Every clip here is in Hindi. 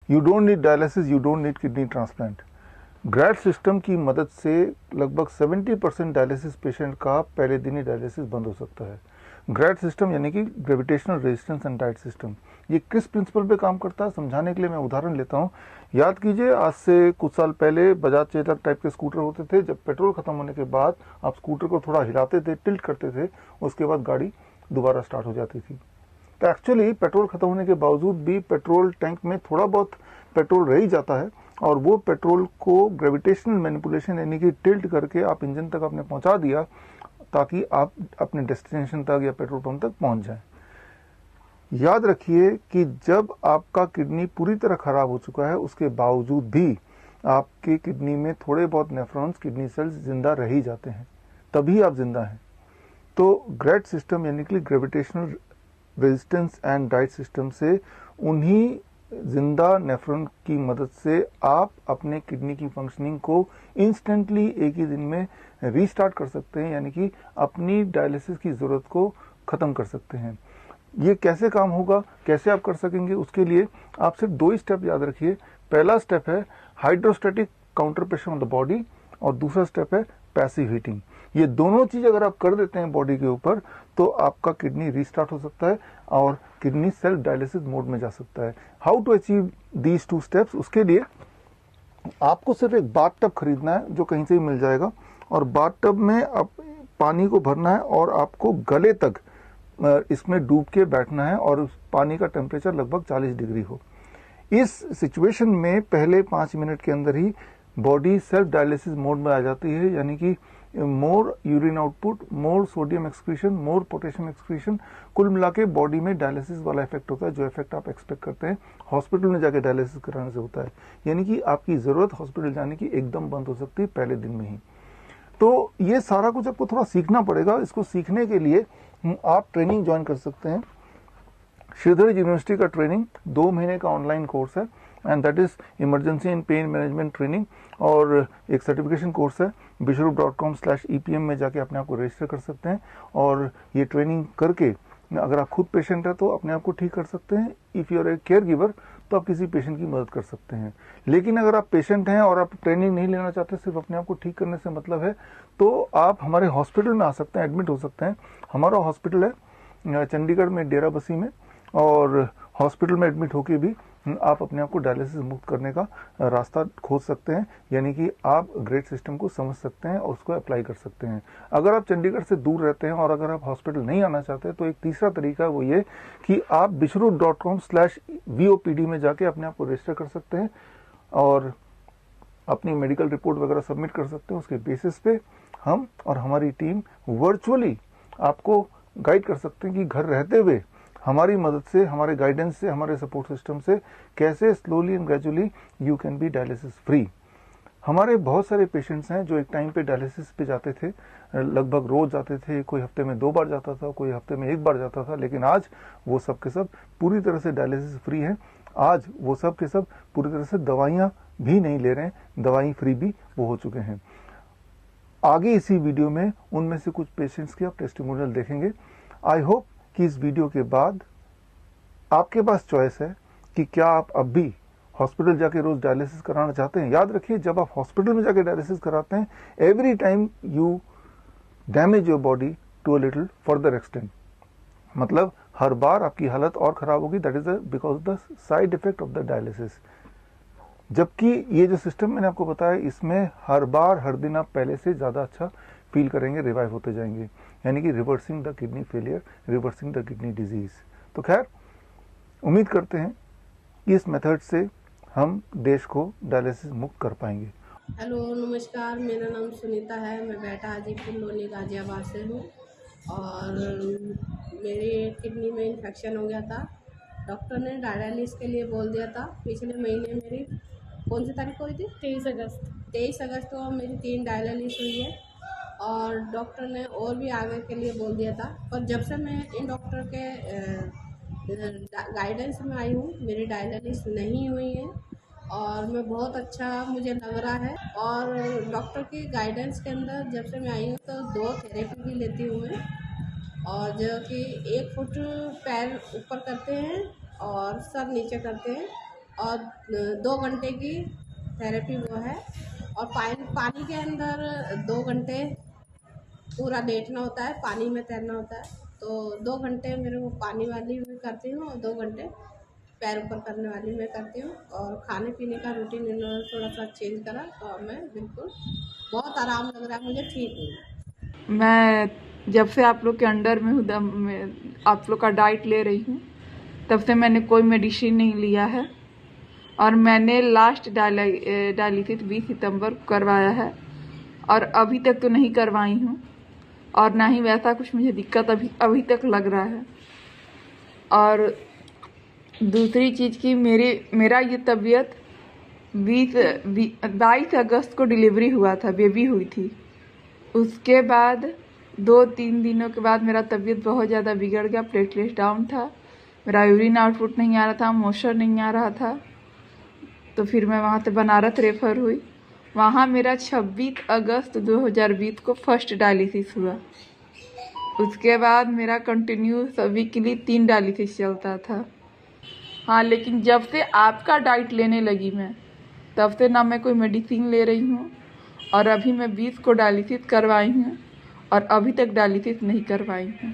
You don't need dialysis, you don't need kidney transplant. Grad system की मदद से लगभग 70% डायलिसिस पेशेंट का पहले दिन ही डायलिसिस बंद हो सकता है। ग्रैड सिस्टम यानी कि gravitational resistance and diet system, ये किस प्रिंसिपल पे काम करता है समझाने के लिए मैं उदाहरण लेता हूँ। याद कीजिए, आज से कुछ साल पहले बजाज चेतक टाइप के स्कूटर होते थे। जब पेट्रोल खत्म होने के बाद आप स्कूटर को थोड़ा हिलाते थे, टिल्ट करते थे, उसके बाद गाड़ी दोबारा स्टार्ट हो जाती थी। तो एक्चुअली पेट्रोल खत्म होने के बावजूद भी पेट्रोल टैंक में थोड़ा बहुत पेट्रोल रह ही जाता है, और वो पेट्रोल को ग्रेविटेशनल मैनिपुलेशन यानी कि टिल्ट करके आप इंजन तक आपने पहुंचा दिया, ताकि आप अपने डेस्टिनेशन तक या पेट्रोल पंप तक पहुंच जाएं। याद रखिए कि जब आपका किडनी पूरी तरह खराब हो चुका है, उसके बावजूद भी आपके किडनी में थोड़े बहुत नेफ्रॉन्स, किडनी सेल्स जिंदा रह ही जाते हैं, तभी आप जिंदा हैं। तो ग्रेड सिस्टम यानी कि gravitational resistance and diet system से, उन्हीं जिंदा नेफ्रॉन की मदद से आप अपने किडनी की फंक्शनिंग को इंस्टेंटली एक ही दिन में रीस्टार्ट कर सकते हैं, यानी कि अपनी डायलिसिस की जरूरत को खत्म कर सकते हैं। ये कैसे काम होगा, कैसे आप कर सकेंगे, उसके लिए आप सिर्फ 2 ही स्टेप याद रखिए। पहला स्टेप है hydrostatic counter pressure on the body, और दूसरा स्टेप है पैसिव हीटिंग। ये दोनों चीज अगर आप कर देते हैं बॉडी के ऊपर, तो आपका किडनी रीस्टार्ट हो सकता है और किडनी सेल्फ डायलिसिस मोड में जा सकता है। How to achieve these 2 steps? उसके लिए आपको सिर्फ एक बाथ टब खरीदना है, जो कहीं से भी मिल जाएगा, और बाथ टब में आप पानी को भरना है और आपको गले तक इसमें डूब के बैठना है, और उस पानी का टेम्परेचर लगभग 40 डिग्री हो। इस सिचुएशन में पहले 5 मिनट के अंदर ही बॉडी सेल्फ डायलिसिस मोड में आ जाती है, यानी कि मोर यूरिन आउटपुट, मोर सोडियम एक्सक्रीशन, मोर पोटेशियम एक्सक्रीशन, कुल मिला के बॉडी में डायलिसिस वाला इफेक्ट होता है, जो इफेक्ट आप एक्सपेक्ट करते हैं हॉस्पिटल में जाके डायलिसिस कराने से होता है। यानी कि आपकी जरूरत हॉस्पिटल जाने की एकदम बंद हो सकती है पहले दिन में ही। तो ये सारा कुछ आपको थोड़ा सीखना पड़ेगा। इसको सीखने के लिए आप ट्रेनिंग ज्वाइन कर सकते हैं। श्रीधर यूनिवर्सिटी का ट्रेनिंग 2 महीने का ऑनलाइन कोर्स है, and that is emergency and pain management training, और एक सर्टिफिकेशन कोर्स है। bishrup.com/EPM में जाके अपने आप को रजिस्टर कर सकते हैं, और ये ट्रेनिंग करके अगर आप खुद पेशेंट है तो अपने आप को ठीक कर सकते हैं। If you are a caregiver तो आप किसी पेशेंट की मदद कर सकते हैं। लेकिन अगर आप पेशेंट हैं और आप ट्रेनिंग नहीं लेना चाहते, सिर्फ अपने आप को ठीक करने से मतलब है, तो आप हमारे हॉस्पिटल में आ सकते हैं, एडमिट हो सकते हैं। हमारा हॉस्पिटल है चंडीगढ़ में डेरा बसी में, और हॉस्पिटल में एडमिट होके भी आप अपने आप को डायलिसिस मुक्त करने का रास्ता खोज सकते हैं, यानी कि आप ग्रेड सिस्टम को समझ सकते हैं और उसको अप्लाई कर सकते हैं। अगर आप चंडीगढ़ से दूर रहते हैं और अगर आप हॉस्पिटल नहीं आना चाहते, तो एक तीसरा तरीका है, वो ये कि आप bishrup.com/VOPD में जाके अपने आप को रजिस्टर कर सकते हैं और अपनी मेडिकल रिपोर्ट वगैरह सबमिट कर सकते हैं। उसके बेसिस पे हम और हमारी टीम वर्चुअली आपको गाइड कर सकते हैं कि घर रहते हुए हमारी मदद से, हमारे गाइडेंस से, हमारे सपोर्ट सिस्टम से कैसे slowly and gradually you can be dialysis free. हमारे बहुत सारे पेशेंट्स हैं जो एक टाइम पे डायलिसिस पे जाते थे, लगभग रोज जाते थे, कोई हफ्ते में 2 बार जाता था, कोई हफ्ते में 1 बार जाता था, लेकिन आज वो सब के सब पूरी तरह से डायलिसिस फ्री हैं। आज वो सब के सब पूरी तरह से दवाइयाँ भी नहीं ले रहे हैं, दवाई फ्री भी वो हो चुके हैं। आगे इसी वीडियो में उनमें से कुछ पेशेंट्स के आप टेस्टिमोनियल देखेंगे। आई होप कि इस वीडियो के बाद आपके पास चॉइस है कि क्या आप अब भी हॉस्पिटल जाके रोज डायलिसिस कराना चाहते हैं। याद रखिए, जब आप हॉस्पिटल में जाके डायलिसिस कराते हैं, every time you damage your body to a little further extent, मतलब हर बार आपकी हालत और खराब होगी। That is because of the side effect of the dialysis. जबकि ये जो सिस्टम मैंने आपको बताया, इसमें हर बार हर दिन आप पहले से ज्यादा अच्छा फील करेंगे, रिवाइव होते जाएंगे, यानी कि reversing the kidney failure, reversing the kidney disease. तो खैर, उम्मीद करते हैं कि इस मेथड से हम देश को डायलिसिस मुक्त कर पाएंगे। हेलो, नमस्कार। मेरा नाम सुनीता है। मैं बेटा हाजीपुर लोनी गाजियाबाद से हूँ, और मेरी किडनी में इन्फेक्शन हो गया था। डॉक्टर ने डायलिसिस के लिए बोल दिया था। पिछले महीने मेरी कौन सी तारीख को हुई थी? 23 अगस्त को मेरी 3 डायलिसिस हुई है, और डॉक्टर ने और भी आगे के लिए बोल दिया था। पर जब से मैं इन डॉक्टर के गाइडेंस में आई हूँ, मेरी डायलिसिस नहीं हुई है, और मैं बहुत अच्छा मुझे लग रहा है। और डॉक्टर की गाइडेंस के अंदर जब से मैं आई हूँ, तो 2 थेरेपी भी लेती हूँ मैं, और जो कि 1 फुट पैर ऊपर करते हैं और सर नीचे करते हैं, और 2 घंटे की थेरेपी वो है। और पानी के अंदर 2 घंटे पूरा लेटना होता है, पानी में तैरना होता है। तो 2 घंटे मेरे को पानी वाली भी करती हूँ और 2 घंटे पैर ऊपर करने वाली मैं करती हूँ। और खाने पीने का रूटीन इन्होंने थोड़ा सा चेंज करा तो अब मैं बिल्कुल बहुत आराम लग रहा है मुझे, ठीक हूँ। मैं जब से आप लोग के अंडर में हूँ, आप लोग का डाइट ले रही हूँ, तब से मैंने कोई मेडिसिन नहीं लिया है। और मैंने लास्ट डायलिसिस 20 सितंबर को करवाया है और अभी तक तो नहीं करवाई हूँ और ना ही वैसा कुछ मुझे दिक्कत अभी तक लग रहा है। और दूसरी चीज़ की मेरा ये तबीयत 22 अगस्त को डिलीवरी हुआ था, बेबी हुई थी। उसके बाद 2-3 दिनों के बाद मेरा तबीयत बहुत ज़्यादा बिगड़ गया, प्लेटलेट डाउन था, मेरा यूरिन आउटपुट नहीं आ रहा था, मोशन नहीं आ रहा था। तो फिर मैं वहाँ से बनारस रेफ़र हुई। वहाँ मेरा 26 अगस्त 2020 को फर्स्ट डायलिसिस हुआ। उसके बाद मेरा कंटिन्यूस वीकली 3 डायलिसिस चलता था। हाँ, लेकिन जब से आपका डाइट लेने लगी मैं, तब से ना मैं कोई मेडिसिन ले रही हूँ और अभी मैं 20 को डायलिसिस करवाई हूँ और अभी तक डायलिसिस नहीं करवाई हूँ।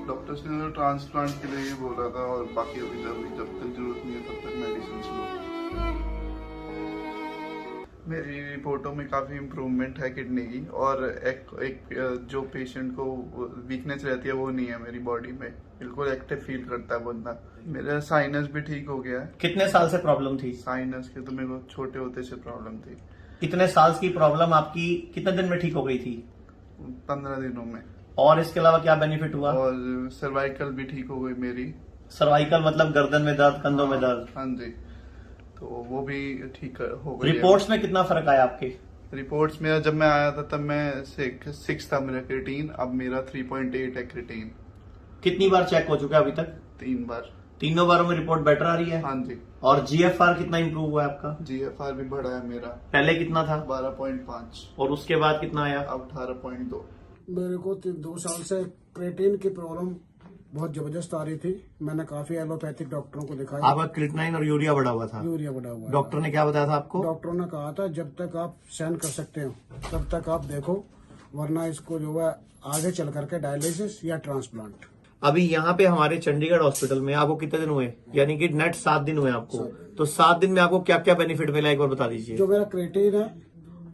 डॉक्टर्स ने तो ट्रांसप्लांट के लिए बोला था और बाकी अभी जब तक जरूरत नहीं है तब तक मेडिसिन लो। मेरी रिपोर्टों में काफ़ी इम्प्रूवमेंट है किडनी की, और एक जो पेशेंट को वीकनेस रहती है वो नहीं है मेरी बॉडी में, बिल्कुल एक्टिव फील करता है बंदा। मेरा साइनस भी ठीक हो गया है। कितने साल से प्रॉब्लम थी? साइनस की तो मेरे को छोटे होते से प्रॉब्लम थी। कितने साल की प्रॉब्लम आपकी कितने दिन में ठीक हो गई थी? 15 दिनों में। और इसके अलावा क्या बेनिफिट हुआ? और सर्वाइकल भी ठीक हो गई मेरी। सर्वाइकल मतलब गर्दन में दर्द, कंधों में दर्द? हाँ जी, तो वो भी ठीक हो गई। रिपोर्ट्स में कितना फर्क आया आपके? रिपोर्ट्स में जब मैं आया था तब मैं 6 था मेरा क्रिएटिन, अब मेरा 3.8 है क्रिएटिन। कितनी बार चेक हो चुका है अभी तक? 3 बार। तीनों बारों में रिपोर्ट बेटर आ रही है? हाँ जी। और जीएफआर कितना इम्प्रूव हुआ है आपका? जीएफआर भी बढ़ा है मेरा। पहले कितना था? 12.5। और उसके बाद कितना आया? अब 18.2। मेरे को 2 साल से क्रिएटिन की प्रॉब्लम बहुत जबरदस्त आ रही थी। मैंने काफी एलोपैथिक डॉक्टरों को दिखाया। आपका क्रिएटिनिन और यूरिया बढ़ा हुआ था? यूरिया बढ़ा हुआ। डॉक्टर ने क्या बताया था आपको? डॉक्टरों ने कहा था जब तक आप सहन कर सकते हो तब तक आप देखो, वरना इसको जो है आगे चल करके डायलिसिस या ट्रांसप्लांट। अभी यहाँ पे हमारे चंडीगढ़ हॉस्पिटल में आपको कितने दिन हुए? यानी कि नेट 7 दिन हुए आपको। तो 7 दिन में आपको क्या क्या बेनिफिट मिला, एक बार बता दीजिए। जो मेरा क्रिएटिन है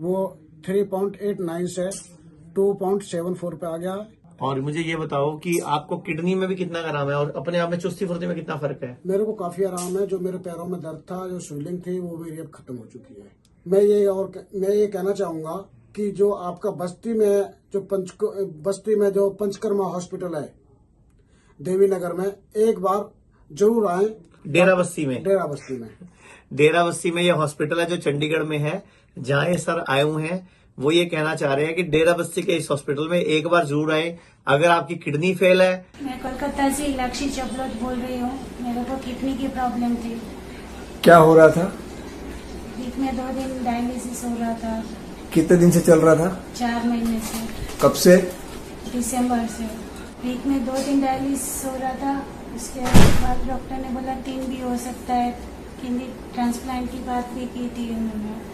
वो 3.89 से 2.74 पे आ गया। और मुझे ये बताओ कि आपको किडनी में भी कितना आराम है और अपने आप में चुस्ती फुर्ती में कितना फर्क है? मेरे को काफी आराम है। जो मेरे पैरों में दर्द था, जो स्वेलिंग थी, वो मेरी अब खत्म हो चुकी है। मैं ये कहना चाहूंगा कि जो आपका बस्ती में जो पंचकर्मा हॉस्पिटल है देवी नगर में, एक बार जरूर आए। डेरा बस्ती में ये हॉस्पिटल है जो चंडीगढ़ में है, जहाँ ये सर आए हुए हैं। वो ये कहना चाह रहे हैं कि डेरा बस्ती के इस हॉस्पिटल में एक बार जरूर आए। अगर आपकी किडनी फेल है। मैं कोलकाता से लक्ष्य चपलोत बोल रही हूँ। मेरे को किडनी की प्रॉब्लम थी। क्या हो रहा था? वीक में 2 दिन डायलिसिस हो रहा था। कितने दिन से चल रहा था? 4 महीने से। कब से? दिसंबर से। वीक में 2 दिन डायलिसिस हो रहा था। उसके बाद डॉक्टर ने बोला 3 भी हो सकता है। किडनी ट्रांसप्लांट की बात भी की थी उन्होंने।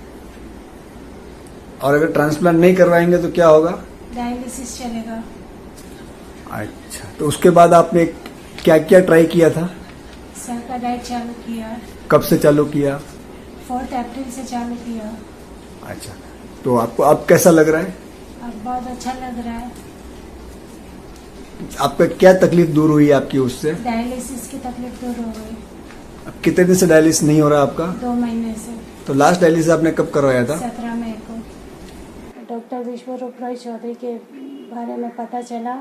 और अगर ट्रांसप्लांट नहीं करवाएंगे तो क्या होगा? डायलिसिस चलेगा। अच्छा, तो उसके बाद आपने क्या क्या ट्राई किया था? सर का डाइट चालू किया। कब से चालू किया? 4 अप्रैल से चालू किया। अच्छा, तो आपको अब कैसा लग रहा है? अब बहुत अच्छा लग रहा है। आपका क्या तकलीफ दूर हुई आपकी उससे? डायलिसिस की तकलीफ दूर हो गई। अब कितने दिन से डायलिसिस नहीं हो रहा आपका? 2 महीने से। तो लास्ट डायलिसिस आपने कब करवाया था? 17 मई को। डॉक्टर विश्वरूप रॉय चौधरी के बारे में पता चला,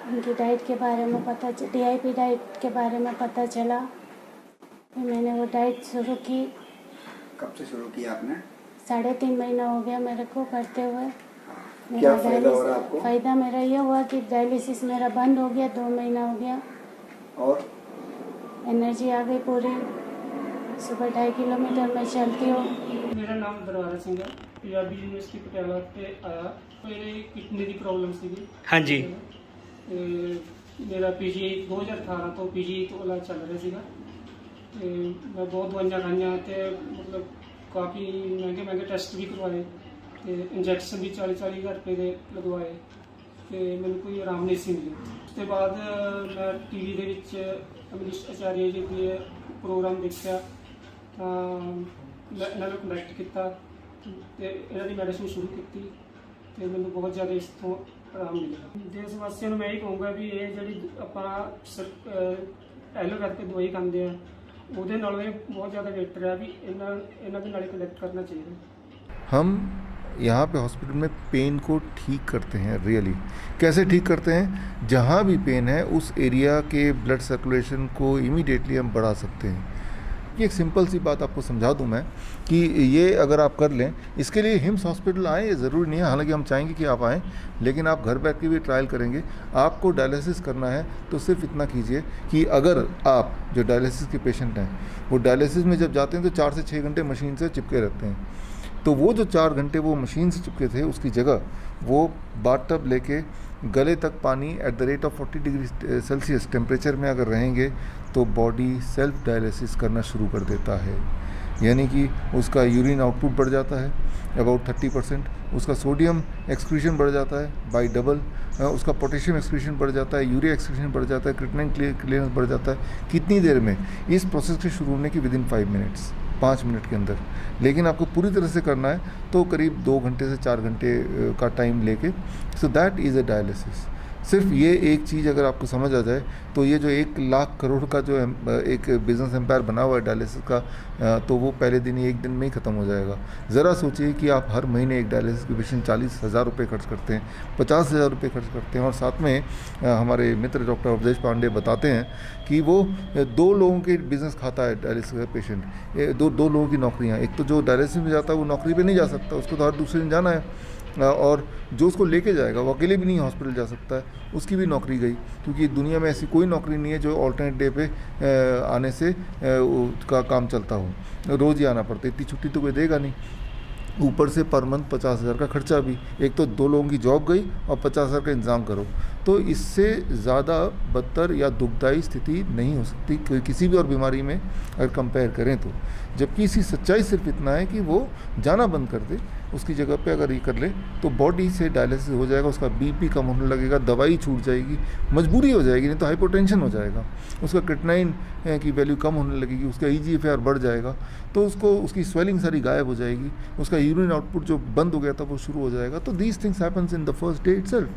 उनकी डाइट के बारे में पता, DIP डाइट के बारे में पता चला। फिर मैंने वो डाइट शुरू की। कब से शुरू किया आपने? 3.5 महीना हो गया मेरे को करते हुए। क्या फायदा हो रहा है आपको? फायदा मेरा ये हुआ कि डायलिसिस मेरा बंद हो गया, 2 महीना हो गया। और एनर्जी आ गई पूरी। सुबह 2.5 किलोमीटर मैं चलती हूँ। मेरा नाम दरबारा सिंह है। पंजाबी यूनिवर्सिटी पटियाला से आया। मेरी किडनी की प्रॉब्लम सी। हाँ जी। मेरा PGI 2018 ਤੋਂ PGI ਤੋਂ ਇਲਾਜ ਚੱਲ ਰਿਹਾ ਸੀਗਾ ਤੇ ਮੈਂ ਬਹੁਤ ਦਵਾਈਆਂ ਖਾਈਆਂ ਤੇ ਮਤਲਬ ਕਾਫੀ ਮਹਿੰਗੇ ਟੈਸਟ ਵੀ ਕਰਵਾਏ ਤੇ ਇੰਜੈਕਸ਼ਨ ਵੀ 40-40 ਹਜ਼ਾਰ ਰੁਪਏ ਦੇ ਲਗਵਾਏ ਤੇ ਮੈਨੂੰ ਕੋਈ ਆਰਾਮ ਨਹੀਂ ਸੀ ਮਿਲਿਆ। ਉਸ ਤੋਂ ਬਾਅਦ ਮੈਂ TV ਦੇ ਵਿੱਚ ਅਮਰੀਸ਼ ਆਚਾਰੀਆ ਜੀ ਦੇ ਪ੍ਰੋਗਰਾਮ ਦੇਖਿਆ ਤਾਂ ਮੈਂ ਇਹਨਾਂ ਨੂੰ ਕੰਟੈਕਟ ਕੀਤਾ ਤੇ ਇਹਨਾਂ ਦੀ ਮੈਡੀਸਿਨ ਸ਼ੁਰੂ ਕੀਤੀ ਤੇ ਮੈਨੂੰ ਬਹੁਤ ਜ਼ਿਆਦਾ ਇਸ ਤੋਂ ਆਰਾਮ ਮਿਲਿਆ। ਦੇਸ਼ ਵਾਸੀਆਂ ਨੂੰ ਮੈਂ ਇਹ ਕਹੂੰਗਾ ਵੀ ਇਹ ਜਿਹੜੀ ਆਪਾਂ ਐਲੋਪੈਥਿਕ ਦਵਾਈ ਖਾਂਦੇ ਆ ਉਹਦੇ ਨਾਲੋਂ ਇਹ ਬਹੁਤ ਜ਼ਿਆਦਾ ਬਿਹਤਰ ਹੈ ਵੀ ਇਹਨਾਂ ਦੇ ਨਾਲ ਕਨੈਕਟ ਕਰਨਾ ਚਾਹੀਦਾ। हम यहाँ पे हॉस्पिटल में पेन को ठीक करते हैं। रियली कैसे ठीक करते हैं? जहाँ भी पेन है उस एरिया के ब्लड सर्कुलेशन को इमीडिएटली हम बढ़ा सकते हैं। ये एक सिंपल सी बात आपको समझा दूं मैं कि ये अगर आप कर लें, इसके लिए हिम्स हॉस्पिटल आएँ ये ज़रूरी नहीं है, हालांकि हम चाहेंगे कि आप आएँ, लेकिन आप घर बैठ के भी ट्रायल करेंगे। आपको डायलिसिस करना है तो सिर्फ इतना कीजिए कि अगर आप जो डायलिसिस के पेशेंट हैं वो डायलिसिस में जब जाते हैं तो 4 से 6 घंटे मशीन से चिपके रहते हैं, तो वो जो 4 घंटे वो मशीन से चिपके थे उसकी जगह वो बाथटब लेके गले तक पानी at the rate of 40 degree Celsius temperature में अगर रहेंगे तो बॉडी सेल्फ डायलिसिस करना शुरू कर देता है। यानी कि उसका यूरिन आउटपुट बढ़ जाता है अबाउट 30%, उसका सोडियम एक्सक्रीशन बढ़ जाता है बाई डबल, उसका पोटेशियम एक्सक्रीशन बढ़ जाता है, यूरिया एक्सक्रीशन बढ़ जाता है, क्रिएटिनिन क्लियरेंस बढ़ जाता है। कितनी देर में? इस प्रोसेस के शुरू होने की विदिन 5 मिनट्स, 5 मिनट के अंदर। लेकिन आपको पूरी तरह से करना है तो करीब 2 घंटे से 4 घंटे का टाइम लेके। So that is a dialysis. सिर्फ ये एक चीज़ अगर आपको समझ आ जाए तो ये जो 1 लाख करोड़ का जो एक बिज़नेस एम्पायर बना हुआ है डायलिसिस का, तो वो पहले दिन ही 1 दिन में ही ख़त्म हो जाएगा। ज़रा सोचिए कि आप हर महीने एक डायलिसिस के पेशेंट 40,000 रुपये खर्च करते हैं, 50,000 रुपये खर्च करते हैं, और साथ में हमारे मित्र डॉक्टर अवधेश पांडे बताते हैं कि वो 2 लोगों के बिज़नेस खाता है डायलिसिस का पेशेंट। 2 लोगों की नौकरियाँ, एक तो जो डायलिसिस में जाता है वो नौकरी पर नहीं जा सकता, उसको तो हर दूसरे दिन जाना है, और जो उसको लेके जाएगा वो अकेले भी नहीं हॉस्पिटल जा सकता है, उसकी भी नौकरी गई। क्योंकि दुनिया में ऐसी कोई नौकरी नहीं है जो ऑल्टरनेट डे पे आने से का काम चलता हो, रोज़ ही आना पड़ता है, इतनी छुट्टी तो कोई देगा नहीं। ऊपर से पर मंथ 50,000 का खर्चा भी, एक तो 2 लोगों की जॉब गई और 50,000 का इंतज़ाम करो, तो इससे ज़्यादा बदतर या दुखदायी स्थिति नहीं हो सकती किसी भी और बीमारी में अगर कंपेयर करें तो। जबकि इसकी सच्चाई सिर्फ इतना है कि वो जाना बंद कर दे, उसकी जगह पे अगर ये कर ले तो बॉडी से डायलिसिस हो जाएगा, उसका बीपी कम होने लगेगा, दवाई छूट जाएगी, मजबूरी हो जाएगी, नहीं तो हाइपोटेंशन हो जाएगा, उसका क्रिएटिनिन की वैल्यू कम होने लगेगी, उसका EGFR बढ़ जाएगा, तो उसकी स्वेलिंग सारी गायब हो जाएगी, उसका यूरिन आउटपुट जो बंद हो गया था वो शुरू हो जाएगा। तो these things happens in the first day itself,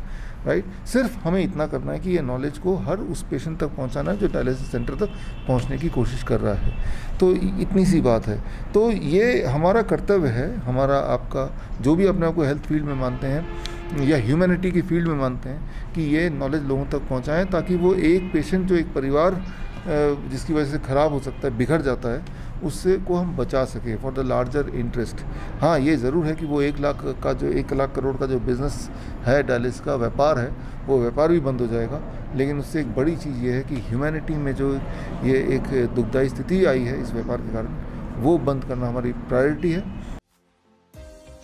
right. सिर्फ हमें इतना करना है कि ये नॉलेज को हर उस पेशेंट तक पहुंचाना है जो डायलिसिस सेंटर तक पहुंचने की कोशिश कर रहा है। तो इतनी सी बात है। तो ये हमारा कर्तव्य है, हमारा आपका, जो भी अपने आप को हेल्थ फील्ड में मानते हैं या ह्यूमैनिटी की फील्ड में मानते हैं, कि ये नॉलेज लोगों तक पहुंचाएं, ताकि वो एक पेशेंट जो एक परिवार जिसकी वजह से ख़राब हो सकता है, बिगड़ जाता है, उससे को हम बचा सकें फॉर द लार्जर इंटरेस्ट। हाँ, ये ज़रूर है कि वो 1 लाख का जो 1 लाख करोड़ का जो बिज़नेस है, डायलिसिस का व्यापार है, वो व्यापार भी बंद हो जाएगा। लेकिन उससे एक बड़ी चीज़ ये है कि ह्यूमैनिटी में जो ये एक दुखदायी स्थिति आई है इस व्यापार के कारण, वो बंद करना हमारी प्रायोरिटी है।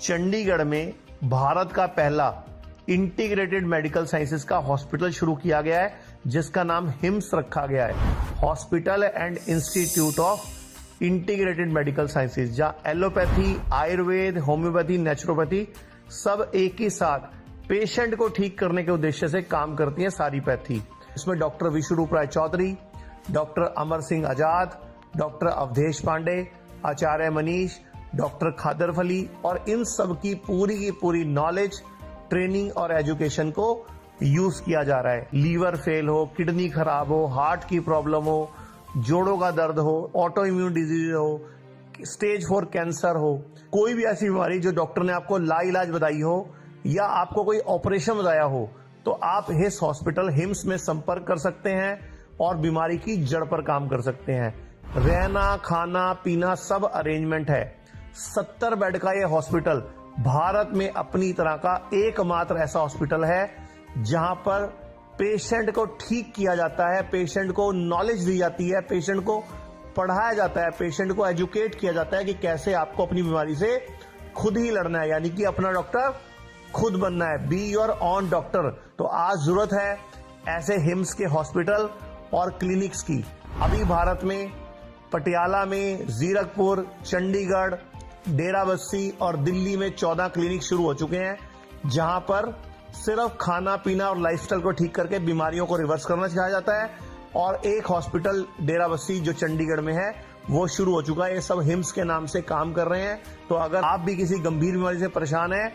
चंडीगढ़ में भारत का पहला इंटीग्रेटेड मेडिकल साइंसेज का हॉस्पिटल शुरू किया गया है, जिसका नाम हिम्स रखा गया है, hospital and institute of integrated medical sciences, जहां एलोपैथी, आयुर्वेद, होम्योपैथी, नेचुरोपैथी सब एक ही साथ पेशेंट को ठीक करने के उद्देश्य से काम करती है सारी पैथी। इसमें डॉक्टर विश्वरूप राय चौधरी, डॉक्टर अमर सिंह आजाद, डॉक्टर अवधेश पांडे, आचार्य मनीष, डॉक्टर खादर फली, और इन सब की पूरी नॉलेज, ट्रेनिंग और एजुकेशन को यूज किया जा रहा है। लीवर फेल हो, किडनी खराब हो, हार्ट की प्रॉब्लम हो, जोड़ों का दर्द हो, ऑटो इम्यून डिजीज हो, स्टेज 4 कैंसर हो, कोई भी ऐसी बीमारी जो डॉक्टर ने आपको लाइलाज बताई हो या आपको कोई ऑपरेशन बताया हो, तो आप इस हॉस्पिटल हिम्स में संपर्क कर सकते हैं और बीमारी की जड़ पर काम कर सकते हैं। रहना, खाना, पीना सब अरेंजमेंट है। 70 बेड का यह हॉस्पिटल भारत में अपनी तरह का एकमात्र ऐसा हॉस्पिटल है जहां पर पेशेंट को ठीक किया जाता है, पेशेंट को नॉलेज दी जाती है, पेशेंट को पढ़ाया जाता है, पेशेंट को एजुकेट किया जाता है कि कैसे आपको अपनी बीमारी से खुद ही लड़ना है, यानी कि अपना डॉक्टर खुद बनना है। Be your on doctor. तो आज जरूरत है ऐसे हिम्स के हॉस्पिटल और क्लिनिक्स की। अभी भारत में पटियाला में, जीरकपुर, चंडीगढ़, डेराबस्सी और दिल्ली में 14 क्लिनिक शुरू हो चुके हैं, जहां पर सिर्फ खाना पीना और लाइफस्टाइल को ठीक करके बीमारियों को रिवर्स करना सिखाया जाता है। और एक हॉस्पिटल डेराबस्सी जो चंडीगढ़ में है वो शुरू हो चुका है। ये सब हिम्स के नाम से काम कर रहे हैं। तो अगर आप भी किसी गंभीर बीमारी से परेशान हैं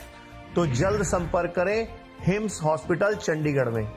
तो जल्द संपर्क करें हिम्स हॉस्पिटल चंडीगढ़ में।